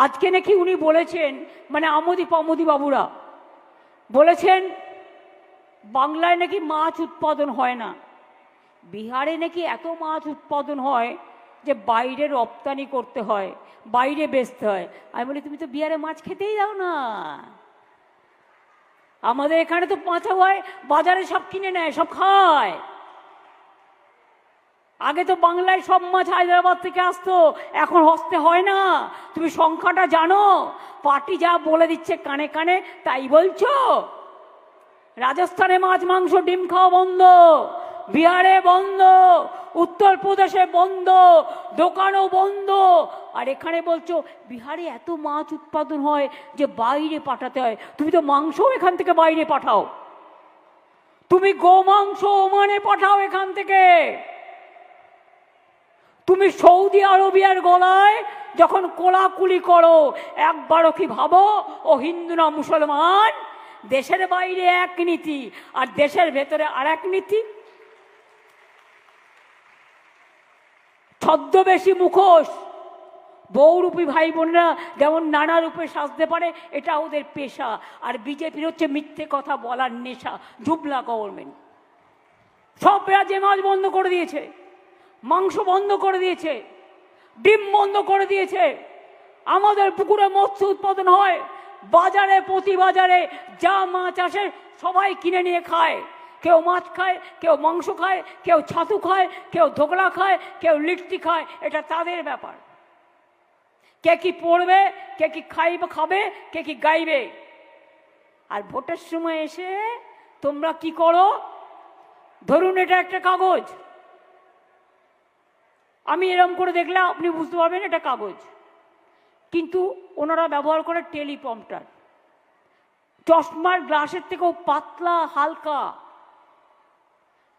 আজকে নাকি উনি বলেছেন, মানে আমোদি বাবুরা বলেছেন বাংলায় নাকি মাছ উৎপাদন হয় না, বিহারে নাকি এত মাছ উৎপাদন হয় যে বাইরে রপ্তানি করতে হয়, বাইরে বেচতে হয়। আমি বলি তুমি তো বিহারে মাছ খেতেই দাও না, আমাদের এখানে তো মাছা হয়, বাজারে সব কিনে নেয়, সব খায়। আগে তো বাংলায় সব মাছ হায়দ্রাবাদ থেকে আসতো, এখন হস্তে হয় না। তুমি সংখ্যাটা জানো? পার্টি যা বলে দিচ্ছে কানে কানে তাই বলছো। রাজস্থানে মাছ মাংস ডিম খাওয়া বন্ধ, বিহারে বন্ধ, উত্তরপ্রদেশে বন্ধ, দোকানও বন্ধ। আর এখানে বলছো বিহারে এত মাছ উৎপাদন হয় যে বাইরে পাঠাতে হয়। তুমি তো মাংস এখান থেকে বাইরে পাঠাও, তুমি গোমাংস ওমানে পাঠাও এখান থেকে। তুমি সৌদি আরবিয়ার গলায় যখন কোলাকুলি করো, একবারও কি ভাবো ও হিন্দু না মুসলমান? দেশের বাইরে এক নীতি আর দেশের ভেতরে আর এক নীতি। ছদ্মবেশী মুখোশ, বহুরূপী ভাই বোনরা যেমন নানা রূপে সাজতে পারে, এটা ওদের পেশা। আর বিজেপির হচ্ছে মিথ্যে কথা বলার নেশা। জুবলা গভর্নমেন্ট সব রাজ্যে মাছ বন্ধ করে দিয়েছে, মাংস বন্ধ করে দিয়েছে, ডিম বন্ধ করে দিয়েছে। আমাদের পুকুরে মৎস্য উৎপাদন হয়, বাজারে প্রতি বাজারে যা মাছ আসে সবাই কিনে নিয়ে খায়। কেউ মাছ খায়, কেউ মাংস খায়, কেউ ছাতু খায়, কেউ ধোকলা খায়, কেউ লিট্টি খায়, এটা তাদের ব্যাপার। কে কি পড়বে, কে কি খাবে, কে কি গাইবে। আর ভোটের সময় এসে তোমরা কি করো? ধরুন এটা একটা কাগজ, আমি এরকম করে দেখলে আপনি বুঝতে পারবেন এটা কাগজ, কিন্তু ওনারা ব্যবহার করে টেলিপ্রম্পটার, চশমার গ্লাসের থেকেও পাতলা হালকা।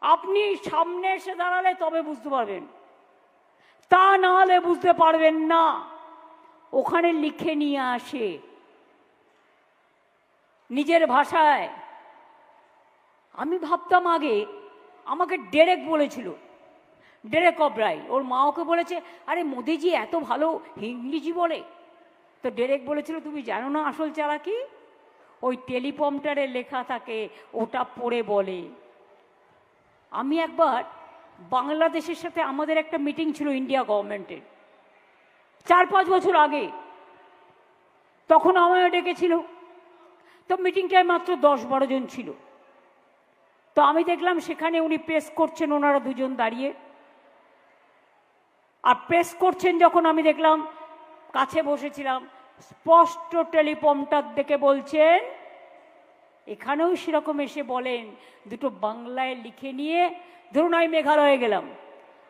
আপনি সামনে এসে দাঁড়ালে তবে বুঝতে পারবেন, তা না হলে বুঝতে পারবেন না। ওখানে লিখে নিয়ে আসে নিজের ভাষায়। আমি ভাবতাম আগে, আমাকে ডেরেক বলেছিল, ডেরেক অব্রাই, ওর মা ওকে বলেছে আরে মোদিজি এত ভালো ইংরেজি বলে। তো ডেরেক বলেছিল তুমি জানো না আসল চালা কি? ওই টেলিপ্রম্পটারে লেখা থাকে ওটা পড়ে বলে। আমি একবার বাংলাদেশের সাথে আমাদের একটা মিটিং ছিল ইন্ডিয়া গভর্নমেন্টের, 4-5 বছর আগে। তখন আমায় ডেকেছিল, তো মিটিংটায় মাত্র 10-12 জন ছিল। তো আমি দেখলাম সেখানে উনি প্রেস করছেন, ওনারা দুজন দাঁড়িয়ে। আর প্রেস করছেন যখন আমি দেখলাম, কাছে বসেছিলাম, স্পষ্ট টেলিপ্রম্পটার দেখে বলছেন, এখানেও সেরকম এসে বলেন দুটো বাংলায় লিখে নিয়ে। ধরুন আমি মেঘালয়ে গেলাম,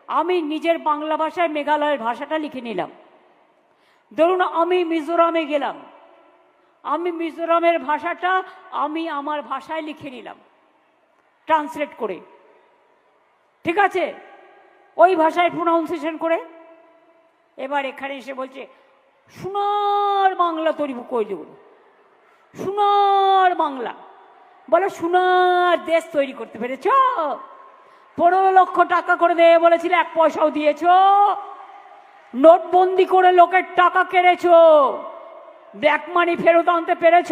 আমি নিজের বাংলা ভাষায় মেঘালয়ের ভাষাটা লিখে নিলাম। ধরুন আমি মিজোরামে গেলাম, আমি মিজোরামের ভাষাটা আমি আমার ভাষায় লিখে নিলাম ট্রান্সলেট করে, ঠিক আছে, ওই ভাষায় প্রোনাউন্সিয়েশন করে। এবার এখানে এসে বলছে সোনার বাংলা তৈরি করে দেব, সোনার বাংলা। বলে সোনার দেশ তৈরি করতে পেরেছ? 15 লক্ষ টাকা করে দেবে বলেছিল, 1 পয়সাও দিয়েছ? নোটবন্দি করে লোকের টাকা কেড়েছ, ব্ল্যাক মানি ফেরত আনতে পেরেছ?